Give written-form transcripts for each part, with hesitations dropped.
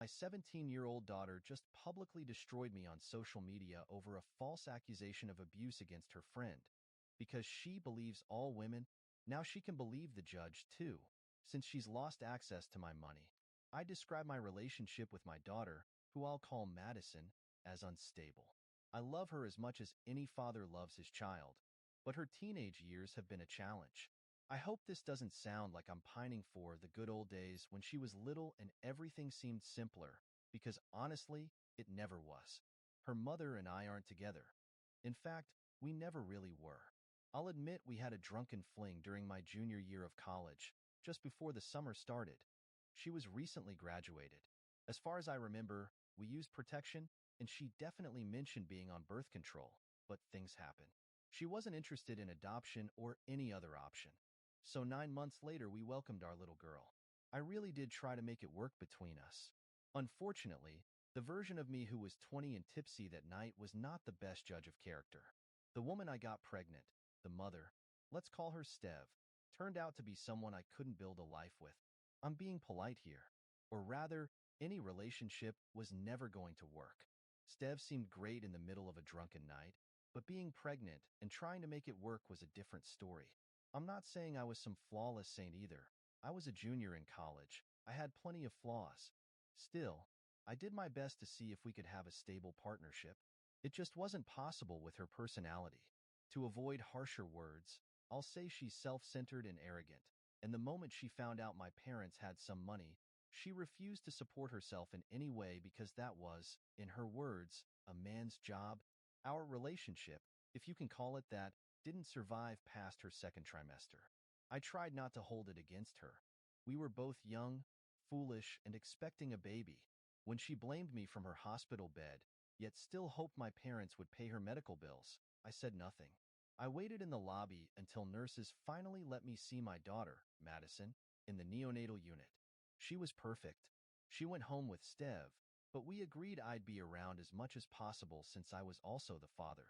My 17-year-old daughter just publicly destroyed me on social media over a false accusation of abuse against her friend. Because she believes all women, now she can believe the judge too, since she's lost access to my money. I describe my relationship with my daughter, who I'll call Madison, as unstable. I love her as much as any father loves his child, but her teenage years have been a challenge. I hope this doesn't sound like I'm pining for the good old days when she was little and everything seemed simpler, because honestly, it never was. Her mother and I aren't together. In fact, we never really were. I'll admit we had a drunken fling during my junior year of college, just before the summer started. She was recently graduated. As far as I remember, we used protection, and she definitely mentioned being on birth control, but things happen. She wasn't interested in adoption or any other option. So 9 months later, we welcomed our little girl. I really did try to make it work between us. Unfortunately, the version of me who was 20 and tipsy that night was not the best judge of character. The woman I got pregnant, the mother, let's call her Stev, turned out to be someone I couldn't build a life with. I'm being polite here. Or rather, any relationship was never going to work. Stev seemed great in the middle of a drunken night, but being pregnant and trying to make it work was a different story. I'm not saying I was some flawless saint either. I was a junior in college. I had plenty of flaws. Still, I did my best to see if we could have a stable partnership. It just wasn't possible with her personality. To avoid harsher words, I'll say she's self-centered and arrogant, and the moment she found out my parents had some money, she refused to support herself in any way because that was, in her words, a man's job. Our relationship, if you can call it that, didn't survive past her second trimester. I tried not to hold it against her. We were both young, foolish, and expecting a baby. When she blamed me from her hospital bed, yet still hoped my parents would pay her medical bills, I said nothing. I waited in the lobby until nurses finally let me see my daughter, Madison, in the neonatal unit. She was perfect. She went home with Stev, but we agreed I'd be around as much as possible since I was also the father.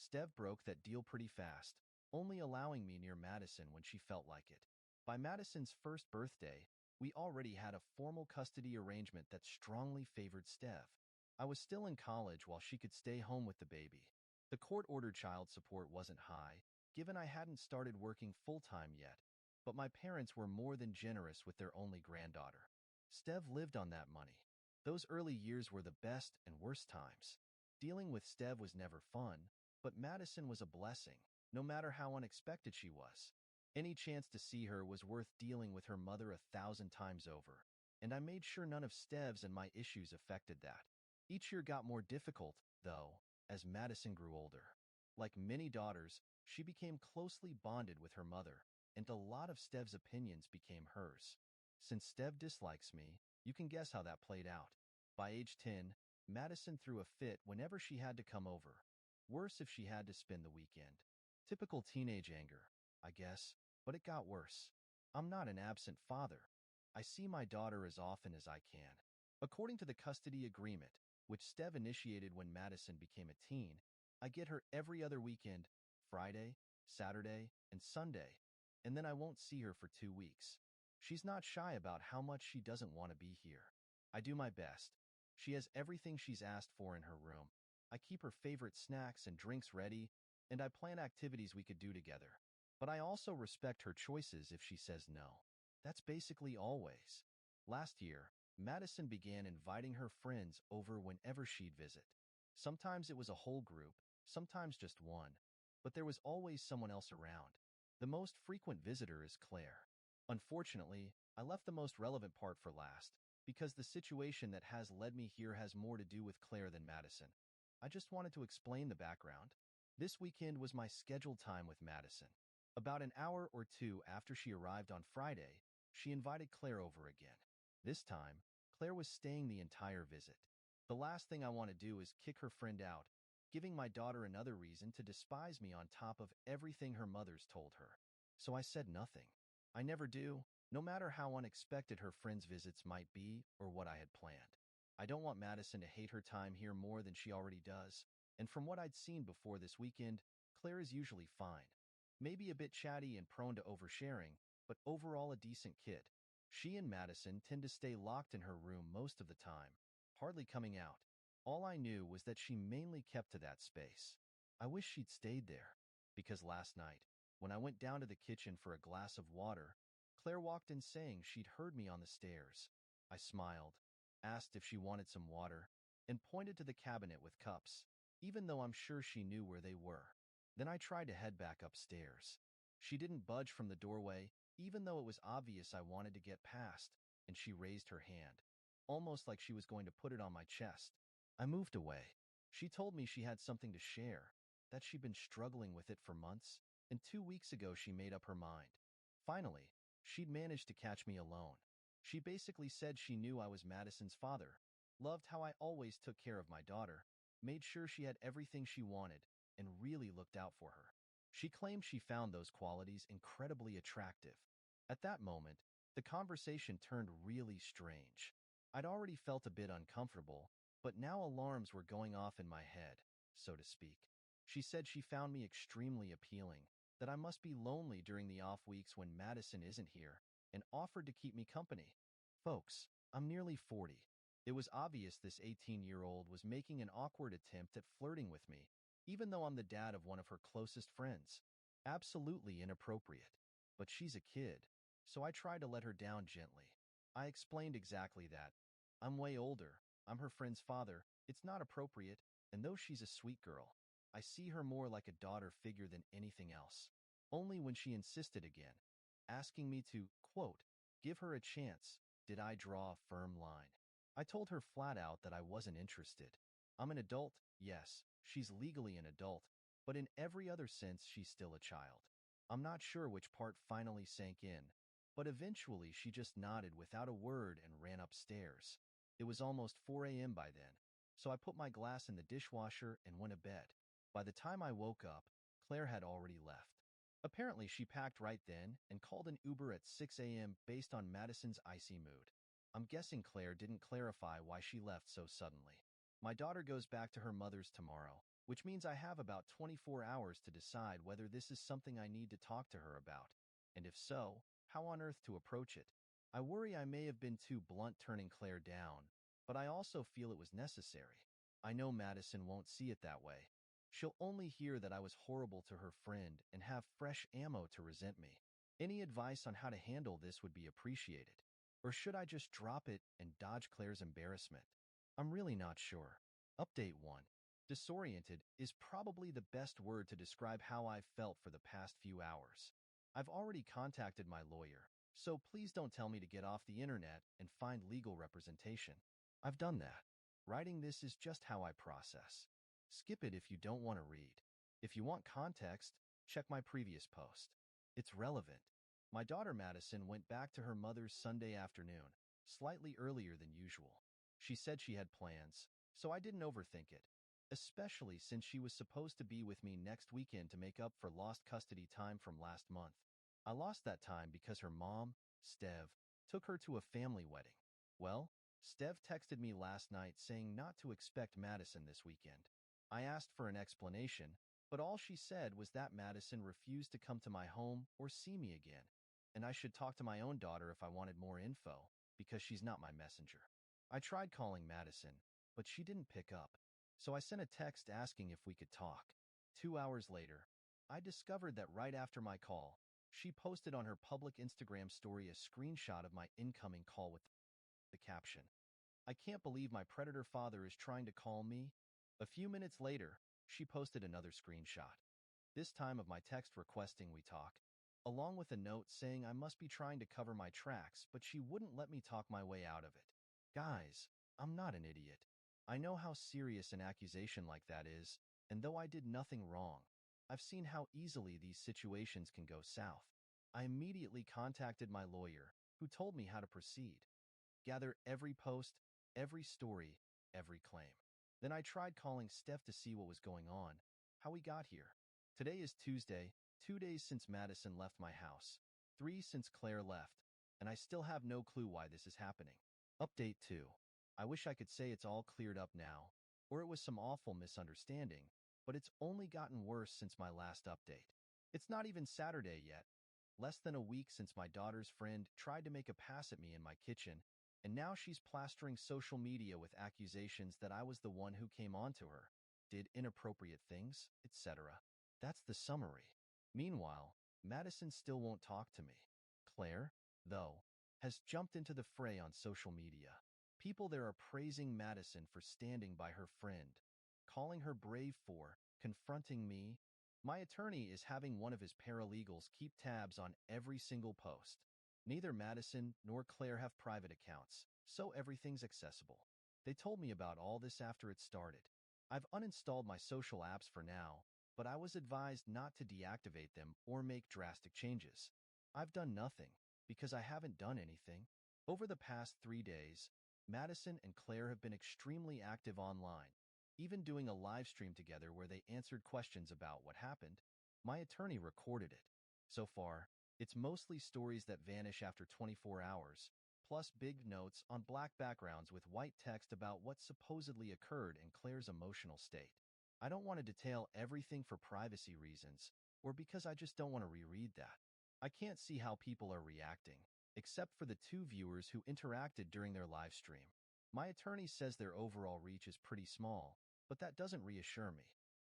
Stev broke that deal pretty fast, only allowing me near Madison when she felt like it. By Madison's first birthday, we already had a formal custody arrangement that strongly favored Stev. I was still in college while she could stay home with the baby. The court-ordered child support wasn't high, given I hadn't started working full-time yet, but my parents were more than generous with their only granddaughter. Stev lived on that money. Those early years were the best and worst times. Dealing with Stev was never fun, but Madison was a blessing, no matter how unexpected she was. Any chance to see her was worth dealing with her mother 1,000 times over, and I made sure none of Stev's and my issues affected that. Each year got more difficult, though, as Madison grew older. Like many daughters, she became closely bonded with her mother, and a lot of Stev's opinions became hers. Since Stev dislikes me, you can guess how that played out. By age 10, Madison threw a fit whenever she had to come over. Worse if she had to spend the weekend. Typical teenage anger, I guess, but it got worse. I'm not an absent father. I see my daughter as often as I can. According to the custody agreement, which Stev initiated when Madison became a teen, I get her every other weekend, Friday, Saturday, and Sunday, and then I won't see her for 2 weeks. She's not shy about how much she doesn't want to be here. I do my best. She has everything she's asked for in her room. I keep her favorite snacks and drinks ready, and I plan activities we could do together. But I also respect her choices if she says no. That's basically always. Last year, Madison began inviting her friends over whenever she'd visit. Sometimes it was a whole group, sometimes just one, but there was always someone else around. The most frequent visitor is Claire. Unfortunately, I left the most relevant part for last, because the situation that has led me here has more to do with Claire than Madison. I just wanted to explain the background. This weekend was my scheduled time with Madison. About an hour or two after she arrived on Friday, she invited Claire over again. This time, Claire was staying the entire visit. The last thing I want to do is kick her friend out, giving my daughter another reason to despise me on top of everything her mother's told her. So I said nothing. I never do, no matter how unexpected her friend's visits might be or what I had planned. I don't want Madison to hate her time here more than she already does, and from what I'd seen before this weekend, Claire is usually fine. Maybe a bit chatty and prone to oversharing, but overall a decent kid. She and Madison tend to stay locked in her room most of the time, hardly coming out. All I knew was that she mainly kept to that space. I wish she'd stayed there, because last night, when I went down to the kitchen for a glass of water, Claire walked in saying she'd heard me on the stairs. I smiled, asked if she wanted some water, and pointed to the cabinet with cups, even though I'm sure she knew where they were. Then I tried to head back upstairs. She didn't budge from the doorway, even though it was obvious I wanted to get past, and she raised her hand, almost like she was going to put it on my chest. I moved away. She told me she had something to share, that she'd been struggling with it for months, and 2 weeks ago she made up her mind. Finally, she'd managed to catch me alone. She basically said she knew I was Madison's father, loved how I always took care of my daughter, made sure she had everything she wanted, and really looked out for her. She claimed she found those qualities incredibly attractive. At that moment, the conversation turned really strange. I'd already felt a bit uncomfortable, but now alarms were going off in my head, so to speak. She said she found me extremely appealing, that I must be lonely during the off weeks when Madison isn't here, and offered to keep me company. Folks, I'm nearly 40. It was obvious this 18-year-old was making an awkward attempt at flirting with me, even though I'm the dad of one of her closest friends. Absolutely inappropriate. But she's a kid, so I tried to let her down gently. I explained exactly that. I'm way older, I'm her friend's father, it's not appropriate, and though she's a sweet girl, I see her more like a daughter figure than anything else. Only when she insisted again, asking me to, quote, give her a chance, did I draw a firm line. I told her flat out that I wasn't interested. I'm an adult, yes, she's legally an adult, but in every other sense she's still a child. I'm not sure which part finally sank in, but eventually she just nodded without a word and ran upstairs. It was almost 4 a.m. by then, so I put my glass in the dishwasher and went to bed. By the time I woke up, Claire had already left. Apparently she packed right then and called an Uber at 6 a.m. based on Madison's icy mood. I'm guessing Claire didn't clarify why she left so suddenly. My daughter goes back to her mother's tomorrow, which means I have about 24 hours to decide whether this is something I need to talk to her about, and if so, how on earth to approach it. I worry I may have been too blunt turning Claire down, but I also feel it was necessary. I know Madison won't see it that way. She'll only hear that I was horrible to her friend and have fresh ammo to resent me. Any advice on how to handle this would be appreciated. Or should I just drop it and dodge Claire's embarrassment? I'm really not sure. Update 1. Disoriented is probably the best word to describe how I've felt for the past few hours. I've already contacted my lawyer, so please don't tell me to get off the internet and find legal representation. I've done that. Writing this is just how I process. Skip it if you don't want to read. If you want context, check my previous post. It's relevant. My daughter Madison went back to her mother's Sunday afternoon, slightly earlier than usual. She said she had plans, so I didn't overthink it, especially since she was supposed to be with me next weekend to make up for lost custody time from last month. I lost that time because her mom, Stev, took her to a family wedding. Well, Stev texted me last night saying not to expect Madison this weekend. I asked for an explanation, but all she said was that Madison refused to come to my home or see me again, and I should talk to my own daughter if I wanted more info, because she's not my messenger. I tried calling Madison, but she didn't pick up, so I sent a text asking if we could talk. 2 hours later, I discovered that right after my call, she posted on her public Instagram story a screenshot of my incoming call with the caption, "I can't believe my predator father is trying to call me." A few minutes later, she posted another screenshot, this time of my text requesting we talk, along with a note saying I must be trying to cover my tracks, but she wouldn't let me talk my way out of it. Guys, I'm not an idiot. I know how serious an accusation like that is, and though I did nothing wrong, I've seen how easily these situations can go south. I immediately contacted my lawyer, who told me how to proceed. Gather every post, every story, every claim. Then I tried calling Steph to see what was going on, how we got here. Today is Tuesday, 2 days since Madison left my house, 3 since Claire left, and I still have no clue why this is happening. Update 2. I wish I could say it's all cleared up now, or it was some awful misunderstanding, but it's only gotten worse since my last update. It's not even Saturday yet. Less than a week since my daughter's friend tried to make a pass at me in my kitchen, and now she's plastering social media with accusations that I was the one who came onto her, did inappropriate things, etc. That's the summary. Meanwhile, Madison still won't talk to me. Claire, though, has jumped into the fray on social media. People there are praising Madison for standing by her friend, calling her brave for confronting me. My attorney is having one of his paralegals keep tabs on every single post. Neither Madison nor Claire have private accounts, so everything's accessible. They told me about all this after it started. I've uninstalled my social apps for now, but I was advised not to deactivate them or make drastic changes. I've done nothing, because I haven't done anything. Over the past 3 days, Madison and Claire have been extremely active online, even doing a live stream together where they answered questions about what happened. My attorney recorded it. So far, it's mostly stories that vanish after 24 hours, plus big notes on black backgrounds with white text about what supposedly occurred in Claire's emotional state. I don't want to detail everything for privacy reasons, or because I just don't want to reread that. I can't see how people are reacting, except for the 2 viewers who interacted during their live stream. My attorney says their overall reach is pretty small, but that doesn't reassure me.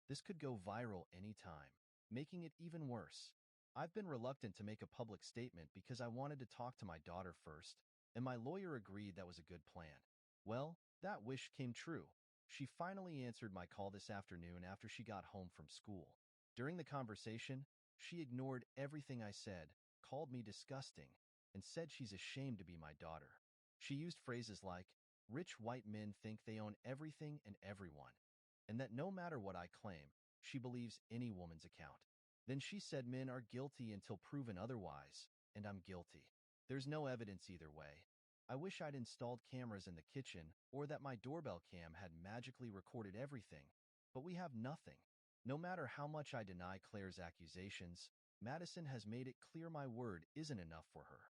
This could go viral anytime, making it even worse. I've been reluctant to make a public statement because I wanted to talk to my daughter first, and my lawyer agreed that was a good plan. Well, that wish came true. She finally answered my call this afternoon after she got home from school. During the conversation, she ignored everything I said, called me disgusting, and said she's ashamed to be my daughter. She used phrases like, "Rich white men think they own everything and everyone," and that no matter what I claim, she believes any woman's account. Then she said men are guilty until proven otherwise, and I'm guilty. There's no evidence either way. I wish I'd installed cameras in the kitchen or that my doorbell cam had magically recorded everything, but we have nothing. No matter how much I deny Claire's accusations, Madison has made it clear my word isn't enough for her.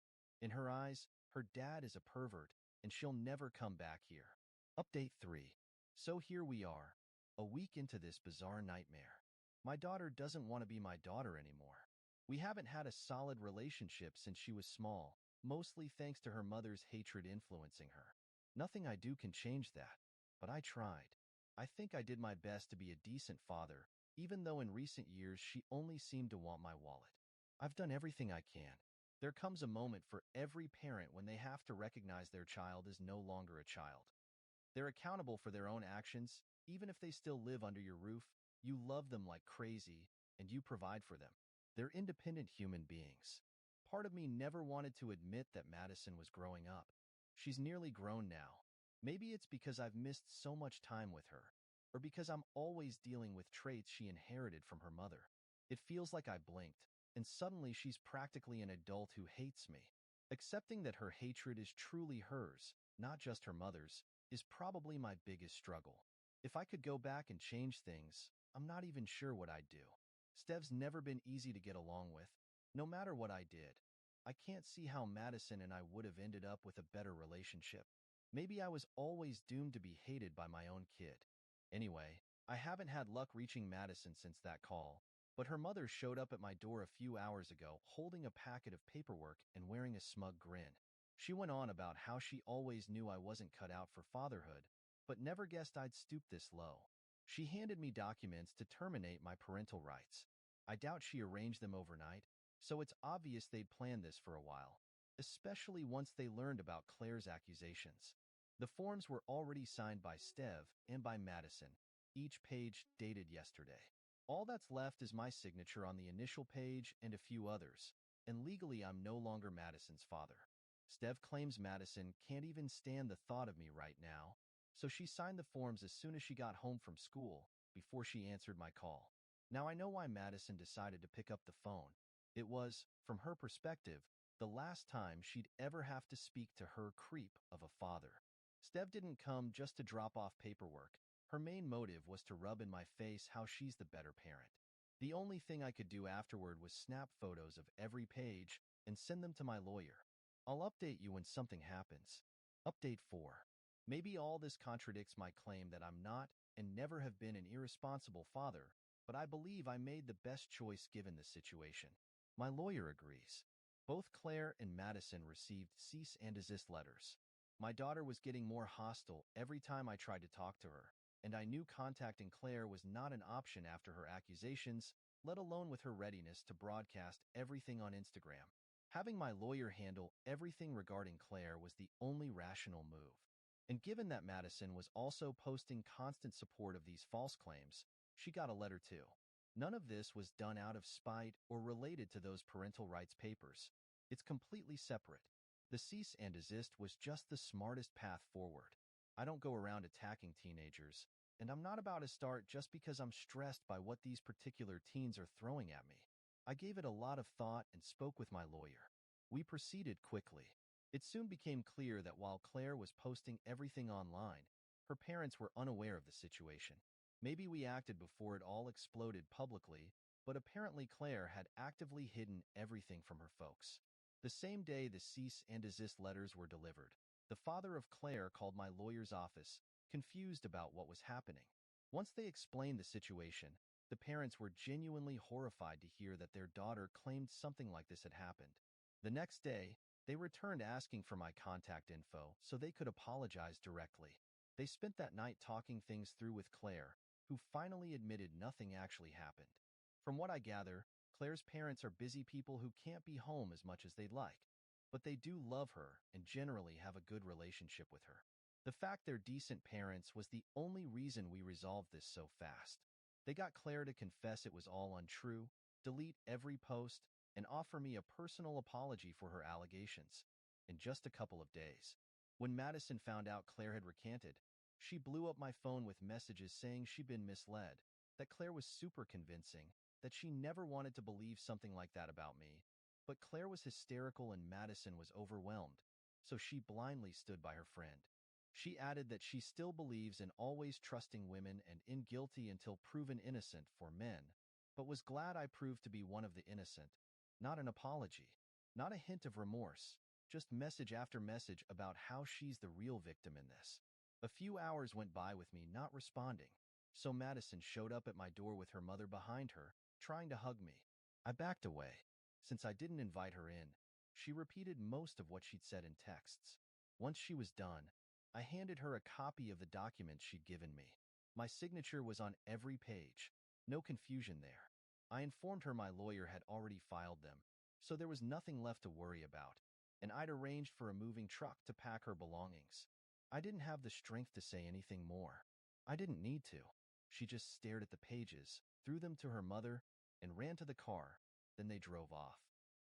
In her eyes, her dad is a pervert, and she'll never come back here. Update 3. So here we are, a week into this bizarre nightmare. My daughter doesn't want to be my daughter anymore. We haven't had a solid relationship since she was small, mostly thanks to her mother's hatred influencing her. Nothing I do can change that, but I tried. I think I did my best to be a decent father, even though in recent years she only seemed to want my wallet. I've done everything I can. There comes a moment for every parent when they have to recognize their child is no longer a child. They're accountable for their own actions, even if they still live under your roof. You love them like crazy, and you provide for them. They're independent human beings. Part of me never wanted to admit that Madison was growing up. She's nearly grown now. Maybe it's because I've missed so much time with her, or because I'm always dealing with traits she inherited from her mother. It feels like I blinked, and suddenly she's practically an adult who hates me. Accepting that her hatred is truly hers, not just her mother's, is probably my biggest struggle. If I could go back and change things, I'm not even sure what I'd do. Stev's never been easy to get along with, no matter what I did. I can't see how Madison and I would have ended up with a better relationship. Maybe I was always doomed to be hated by my own kid. Anyway, I haven't had luck reaching Madison since that call, but her mother showed up at my door a few hours ago holding a packet of paperwork and wearing a smug grin. She went on about how she always knew I wasn't cut out for fatherhood, but never guessed I'd stoop this low. She handed me documents to terminate my parental rights. I doubt she arranged them overnight, so it's obvious they'd planned this for a while, especially once they learned about Claire's accusations. The forms were already signed by Stev and by Madison, each page dated yesterday. All that's left is my signature on the initial page and a few others, and legally I'm no longer Madison's father. Stev claims Madison can't even stand the thought of me right now, so she signed the forms as soon as she got home from school, before she answered my call. Now I know why Madison decided to pick up the phone. It was, from her perspective, the last time she'd ever have to speak to her creep of a father. Stev didn't come just to drop off paperwork. Her main motive was to rub in my face how she's the better parent. The only thing I could do afterward was snap photos of every page and send them to my lawyer. I'll update you when something happens. Update 4. Maybe all this contradicts my claim that I'm not and never have been an irresponsible father, but I believe I made the best choice given the situation. My lawyer agrees. Both Claire and Madison received cease and desist letters. My daughter was getting more hostile every time I tried to talk to her, and I knew contacting Claire was not an option after her accusations, let alone with her readiness to broadcast everything on Instagram. Having my lawyer handle everything regarding Claire was the only rational move. And given that Madison was also posting constant support of these false claims, she got a letter too. None of this was done out of spite or related to those parental rights papers. It's completely separate. The cease and desist was just the smartest path forward. I don't go around attacking teenagers, and I'm not about to start just because I'm stressed by what these particular teens are throwing at me. I gave it a lot of thought and spoke with my lawyer. We proceeded quickly. It soon became clear that while Claire was posting everything online, her parents were unaware of the situation. Maybe we acted before it all exploded publicly, but apparently Claire had actively hidden everything from her folks. The same day the cease and desist letters were delivered, the father of Claire called my lawyer's office, confused about what was happening. Once they explained the situation, the parents were genuinely horrified to hear that their daughter claimed something like this had happened. The next day, they returned asking for my contact info so they could apologize directly. They spent that night talking things through with Claire, who finally admitted nothing actually happened. From what I gather, Claire's parents are busy people who can't be home as much as they'd like, but they do love her and generally have a good relationship with her. The fact they're decent parents was the only reason we resolved this so fast. They got Claire to confess it was all untrue, delete every post, and offer me a personal apology for her allegations in just a couple of days. When Madison found out Claire had recanted, she blew up my phone with messages saying she'd been misled, that Claire was super convincing, that she never wanted to believe something like that about me. But Claire was hysterical and Madison was overwhelmed, so she blindly stood by her friend. She added that she still believes in always trusting women and in guilty until proven innocent for men, but was glad I proved to be one of the innocent. Not an apology, not a hint of remorse, just message after message about how she's the real victim in this. A few hours went by with me not responding, so Madison showed up at my door with her mother behind her, trying to hug me. I backed away. Since I didn't invite her in, she repeated most of what she'd said in texts. Once she was done, I handed her a copy of the documents she'd given me. My signature was on every page. No confusion there. I informed her my lawyer had already filed them, so there was nothing left to worry about, and I'd arranged for a moving truck to pack her belongings. I didn't have the strength to say anything more. I didn't need to. She just stared at the pages, threw them to her mother, and ran to the car. Then they drove off.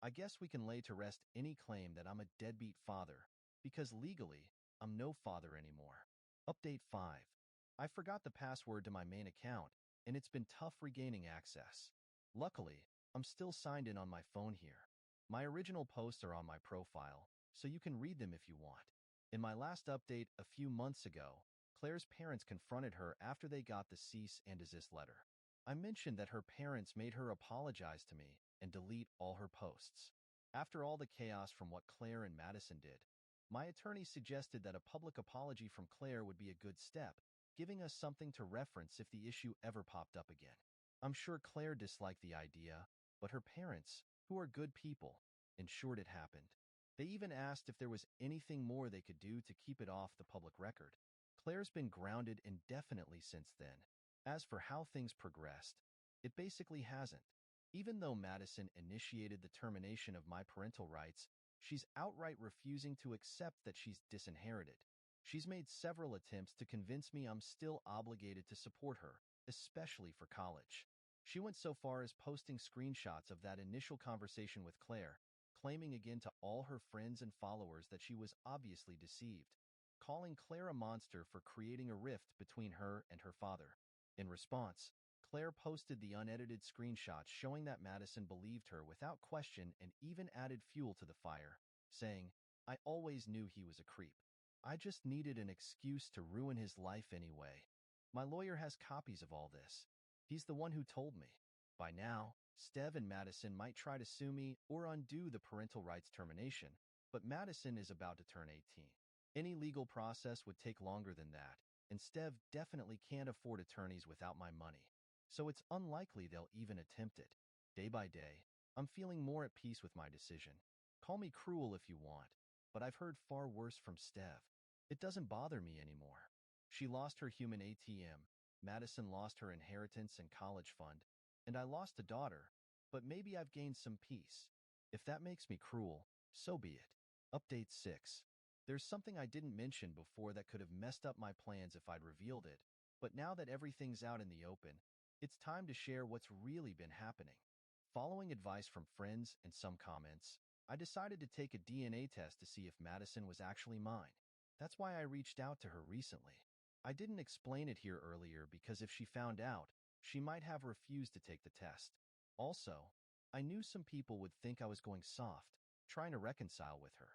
I guess we can lay to rest any claim that I'm a deadbeat father, because legally, I'm no father anymore. Update 5. I forgot the password to my main account, and it's been tough regaining access. Luckily, I'm still signed in on my phone here. My original posts are on my profile, so you can read them if you want. In my last update a few months ago, Claire's parents confronted her after they got the cease and desist letter. I mentioned that her parents made her apologize to me and delete all her posts. After all the chaos from what Claire and Madison did, my attorney suggested that a public apology from Claire would be a good step, giving us something to reference if the issue ever popped up again. I'm sure Claire disliked the idea, but her parents, who are good people, ensured it happened. They even asked if there was anything more they could do to keep it off the public record. Claire's been grounded indefinitely since then. As for how things progressed, it basically hasn't. Even though Madison initiated the termination of my parental rights, she's outright refusing to accept that she's disinherited. She's made several attempts to convince me I'm still obligated to support her, especially for college. She went so far as posting screenshots of that initial conversation with Claire, claiming again to all her friends and followers that she was obviously deceived, calling Claire a monster for creating a rift between her and her father. In response, Claire posted the unedited screenshots showing that Madison believed her without question and even added fuel to the fire, saying, "I always knew he was a creep. I just needed an excuse to ruin his life anyway." My lawyer has copies of all this. He's the one who told me. By now, Stev and Madison might try to sue me or undo the parental rights termination, but Madison is about to turn 18. Any legal process would take longer than that, and Stev definitely can't afford attorneys without my money. So it's unlikely they'll even attempt it. Day by day, I'm feeling more at peace with my decision. Call me cruel if you want, but I've heard far worse from Stev. It doesn't bother me anymore. She lost her human ATM, Madison lost her inheritance and college fund, and I lost a daughter, but maybe I've gained some peace. If that makes me cruel, so be it. Update 6. There's something I didn't mention before that could have messed up my plans if I'd revealed it, but now that everything's out in the open, it's time to share what's really been happening. Following advice from friends and some comments, I decided to take a DNA test to see if Madison was actually mine. That's why I reached out to her recently. I didn't explain it here earlier because if she found out, she might have refused to take the test. Also, I knew some people would think I was going soft, trying to reconcile with her.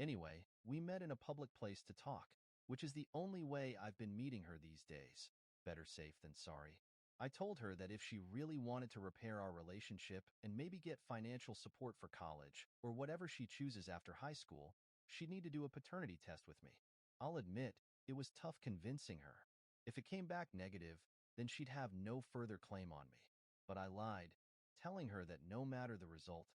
Anyway, we met in a public place to talk, which is the only way I've been meeting her these days. Better safe than sorry. I told her that if she really wanted to repair our relationship and maybe get financial support for college or whatever she chooses after high school, she'd need to do a paternity test with me. I'll admit, it was tough convincing her. If it came back negative, then she'd have no further claim on me. But I lied, telling her that no matter the result,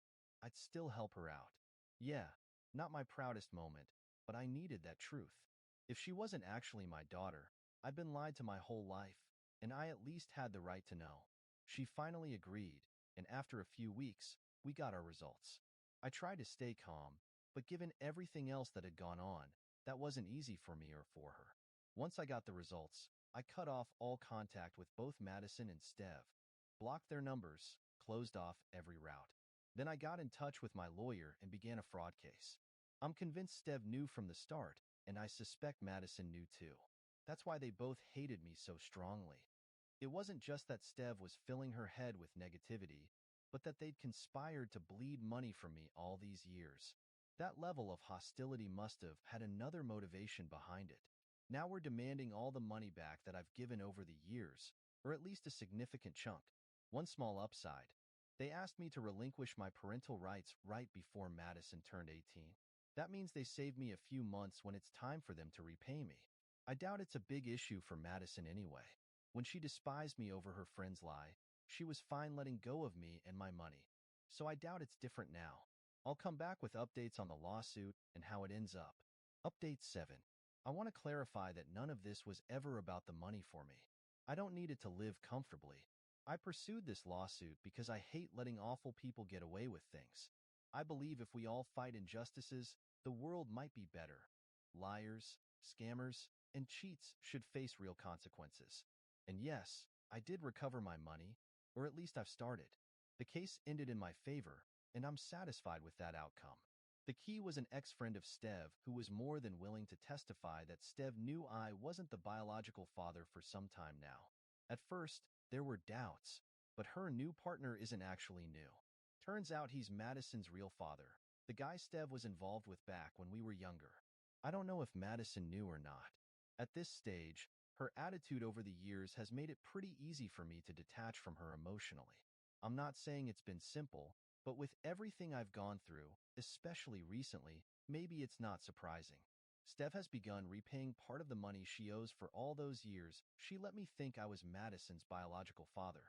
I'd still help her out. Yeah, not my proudest moment, but I needed that truth. If she wasn't actually my daughter, I'd been lied to my whole life, and I at least had the right to know. She finally agreed, and after a few weeks, we got our results. I tried to stay calm, but given everything else that had gone on, that wasn't easy for me or for her. Once I got the results, I cut off all contact with both Madison and Stev, blocked their numbers, closed off every route. Then I got in touch with my lawyer and began a fraud case. I'm convinced Stev knew from the start, and I suspect Madison knew too. That's why they both hated me so strongly. It wasn't just that Stev was filling her head with negativity, but that they'd conspired to bleed money from me all these years. That level of hostility must have had another motivation behind it. Now we're demanding all the money back that I've given over the years, or at least a significant chunk. One small upside. They asked me to relinquish my parental rights right before Madison turned 18. That means they saved me a few months when it's time for them to repay me. I doubt it's a big issue for Madison anyway. When she despised me over her friend's lie, she was fine letting go of me and my money. So I doubt it's different now. I'll come back with updates on the lawsuit and how it ends up. Update 7. I want to clarify that none of this was ever about the money for me. I don't need it to live comfortably. I pursued this lawsuit because I hate letting awful people get away with things. I believe if we all fight injustices, the world might be better. Liars, scammers, and cheats should face real consequences. And yes, I did recover my money, or at least I've started. The case ended in my favor, and I'm satisfied with that outcome. The key was an ex-friend of Stev who was more than willing to testify that Stev knew I wasn't the biological father for some time now. At first, there were doubts, but her new partner isn't actually new. Turns out he's Madison's real father, the guy Stev was involved with back when we were younger. I don't know if Madison knew or not. At this stage, her attitude over the years has made it pretty easy for me to detach from her emotionally. I'm not saying it's been simple, but with everything I've gone through, especially recently, maybe it's not surprising. Steph has begun repaying part of the money she owes for all those years she let me think I was Madison's biological father.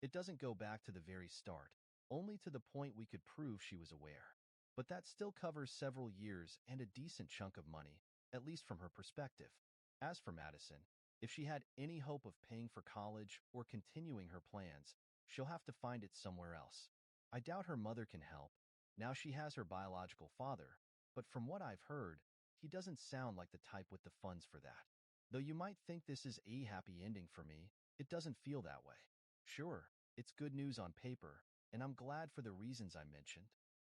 It doesn't go back to the very start, only to the point we could prove she was aware. But that still covers several years and a decent chunk of money, at least from her perspective. As for Madison, if she had any hope of paying for college or continuing her plans, she'll have to find it somewhere else. I doubt her mother can help. Now she has her biological father, but from what I've heard, he doesn't sound like the type with the funds for that. Though you might think this is a happy ending for me, it doesn't feel that way. Sure, it's good news on paper, and I'm glad for the reasons I mentioned,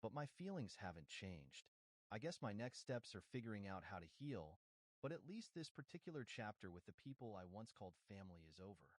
but my feelings haven't changed. I guess my next steps are figuring out how to heal, but at least this particular chapter with the people I once called family is over.